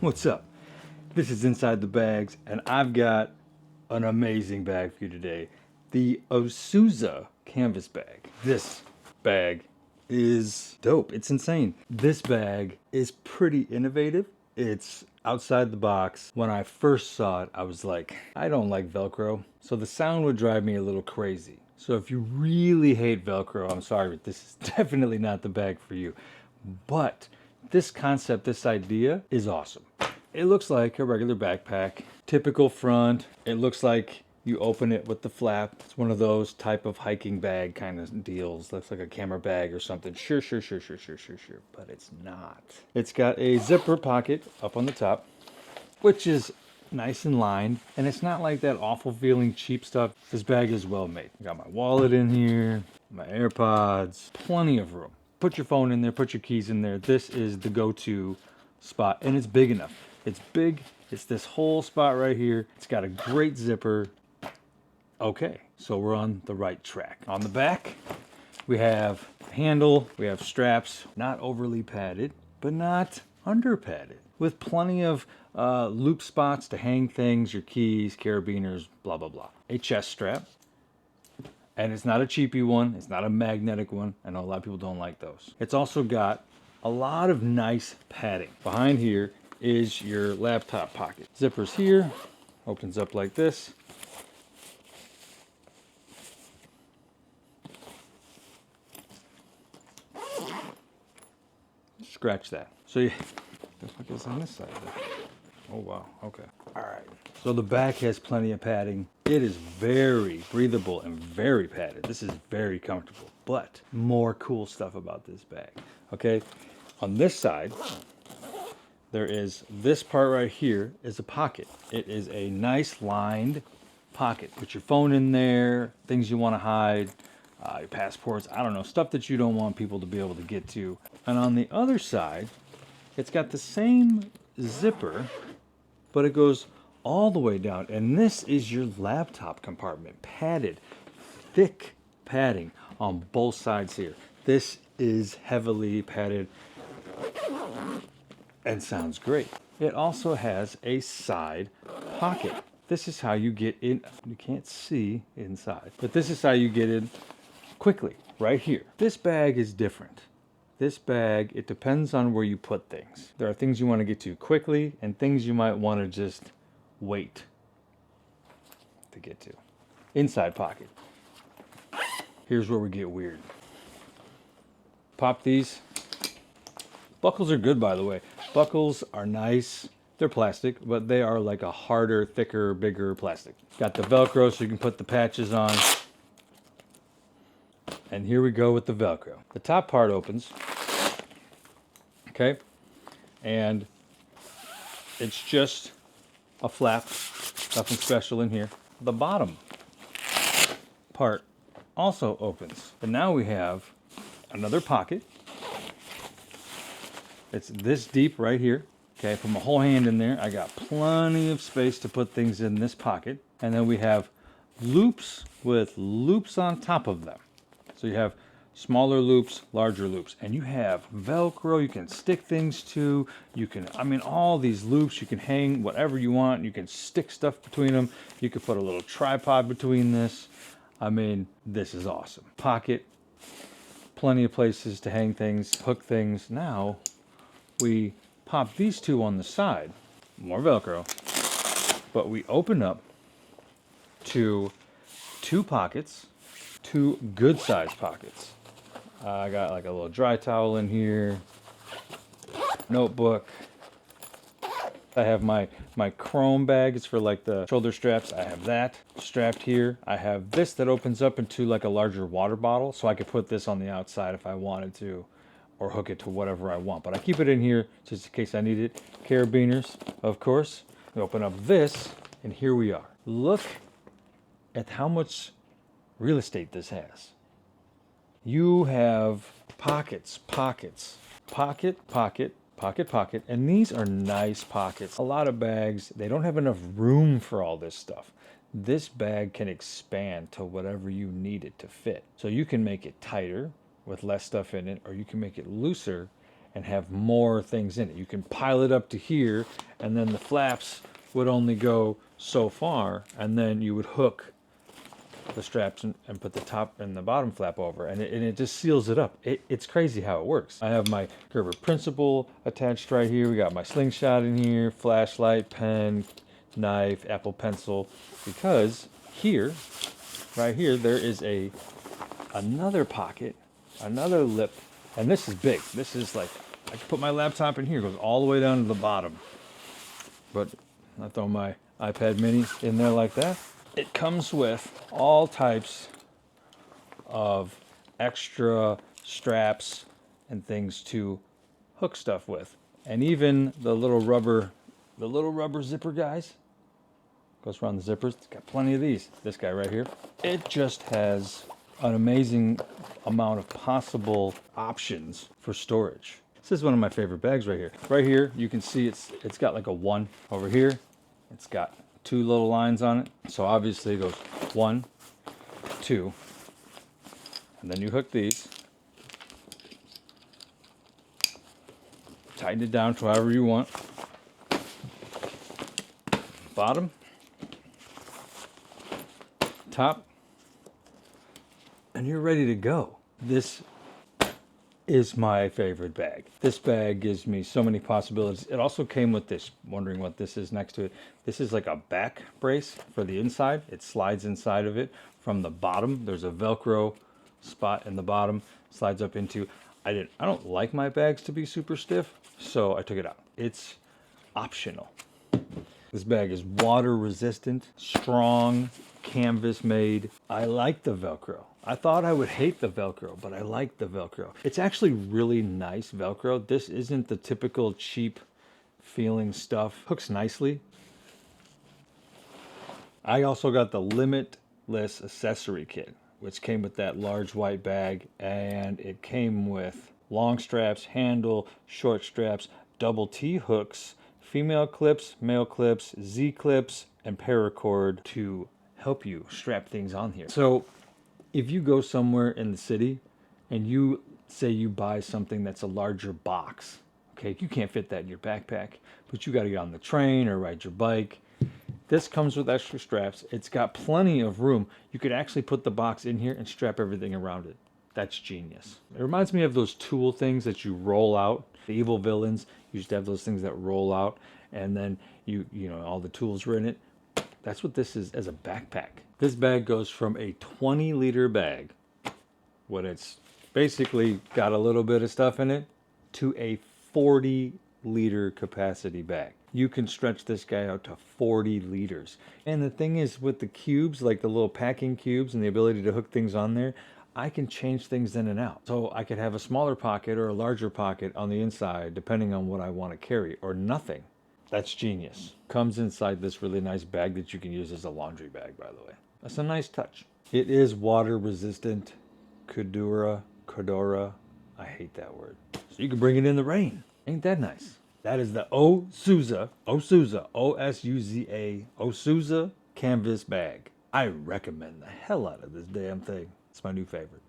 What's up? This is Inside the Bags, and I've got an amazing bag for you today. The Osuza canvas bag. This bag is dope. It's insane. This bag is pretty innovative. It's outside the box. When I first saw it, I was like, I don't like Velcro, so the sound would drive me a little crazy. So if you really hate Velcro, I'm sorry, but this is definitely not the bag for you. But this concept, this idea is awesome. It looks like a regular backpack, typical front. It looks like you open it with the flap. It's one of those type of hiking bag kind of deals. Looks like a camera bag or something. Sure. But it's not. It's got a zipper pocket up on the top, which is nice and lined. And it's not like that awful feeling cheap stuff. This bag is well made. I got my wallet in here, my AirPods, plenty of room. Put your phone in there, put your keys in there. This is the go-to spot, and it's big enough. It's big. It's this whole spot right here. It's got a great zipper. Okay, so we're on the right track. On the back, we have a handle, we have straps, not overly padded, but not under padded, with plenty of loop spots to hang things, your keys, carabiners, blah, blah, blah. A chest strap, and it's not a cheapy one. It's not a magnetic one. I know a lot of people don't like those. It's also got a lot of nice padding. Behind here is your laptop pocket. Zipper's here, opens up like this. Scratch that. So you, the fuck is on this side there? Oh wow, okay. All right. So the back has plenty of padding. It is very breathable and very padded. This is very comfortable, but more cool stuff about this bag. Okay, on this side, there is this part right here is a pocket. It is a nice lined pocket. Put your phone in there, things you want to hide, your passports, I don't know, stuff that you don't want people to be able to get to. And on the other side, it's got the same zipper, but it goes all the way down. And this is your laptop compartment, padded, thick padding on both sides here. This is heavily padded and sounds great. It also has a side pocket. This is how you get in. You can't see inside, but this is how you get in quickly, right here. This bag is different. This bag, it depends on where you put things. There are things you want to get to quickly and things you might want to just wait to get to. Inside pocket. Here's where we get weird. Pop these. Buckles are good, by the way. Buckles are nice. They're plastic, but they are like a harder, thicker, bigger plastic. Got the Velcro so you can put the patches on. And here we go with the Velcro. The top part opens, okay? And it's just a flap, nothing special in here. The bottom part also opens. But now we have another pocket. It's this deep right here. Okay, put my whole hand in there. I got plenty of space to put things in this pocket. And then we have loops with loops on top of them. So you have smaller loops, larger loops, and you have Velcro you can stick things to. You can, I mean, all these loops, you can hang whatever you want. You can stick stuff between them. You could put a little tripod between this. I mean, this is awesome. Pocket, plenty of places to hang things, hook things. Now we pop these two on the side, more Velcro, but we open up to two pockets, two good sized pockets. I got like a little dry towel in here, notebook. I have my chrome bag. It's for like the shoulder straps. I have that strapped here. I have this that opens up into like a larger water bottle, so I could put this on the outside if I wanted to, or hook it to whatever I want. But I keep it in here just in case I need it. Carabiners, of course. We open up this, and here we are. Look at how much real estate this has. You have pockets, pockets, pocket, pocket, pocket, pocket, and these are nice pockets. A lot of bags, they don't have enough room for all this stuff. This bag can expand to whatever you need it to fit. So you can make it tighter with less stuff in it, or you can make it looser and have more things in it. You can pile it up to here, and then the flaps would only go so far, and then you would hook the straps and put the top and the bottom flap over, and it just seals it up. It's crazy how it works. I have my Gerber principal attached right here. We got my slingshot in here, flashlight, pen, knife, Apple Pencil, because here, right here, there is another pocket, another lip, and this is big. This is like, I can put my laptop in here, it goes all the way down to the bottom. But I throw my iPad mini in there like that. It comes with all types of extra straps and things to hook stuff with. And even the little rubber zipper guys, goes around the zippers. It's got plenty of these. This guy right here. It just has an amazing amount of possible options for storage. This is one of my favorite bags right here. Right here, you can see it's got like a 1 over here. It's got 2 little lines on it. So obviously it goes 1, 2, and then you hook these. Tighten it down to however you want. Bottom, top, and you're ready to go. This is my favorite bag. This bag gives me so many possibilities. It also came with this, wondering what this is next to it. This is like a back brace for the inside. It slides inside of it from the bottom. There's a Velcro spot in the bottom, slides up into. I don't like my bags to be super stiff, so I took it out. It's optional. This bag is water resistant, strong, canvas made. I like the Velcro. I thought I would hate the Velcro, but I like the Velcro. It's actually really nice Velcro. This isn't the typical cheap feeling stuff. Hooks nicely. I also got the limitless accessory kit, which came with that large white bag, and it came with long straps, handle, short straps, double T hooks, female clips, male clips, Z clips, and paracord to help you strap things on here. So if you go somewhere in the city and you say you buy something that's a larger box, okay, you can't fit that in your backpack, but you got to get on the train or ride your bike. This comes with extra straps. It's got plenty of room. You could actually put the box in here and strap everything around it. That's genius. It reminds me of those tool things that you roll out. The evil villains used to have those things that roll out, and then you know, all the tools were in it. That's what this is as a backpack. This bag goes from a 20-liter bag, when it's basically got a little bit of stuff in it, to a 40-liter capacity bag. You can stretch this guy out to 40 liters. And the thing is, with the cubes, like the little packing cubes and the ability to hook things on there, I can change things in and out. So I could have a smaller pocket or a larger pocket on the inside, depending on what I want to carry, or nothing. That's genius. Comes inside this really nice bag that you can use as a laundry bag, by the way. That's a nice touch. It is water resistant. Cordura. I hate that word. So you can bring it in the rain. Ain't that nice? That is the Osuza, O-S-U-Z-A, Osuza canvas bag. I recommend the hell out of this damn thing. It's my new favorite.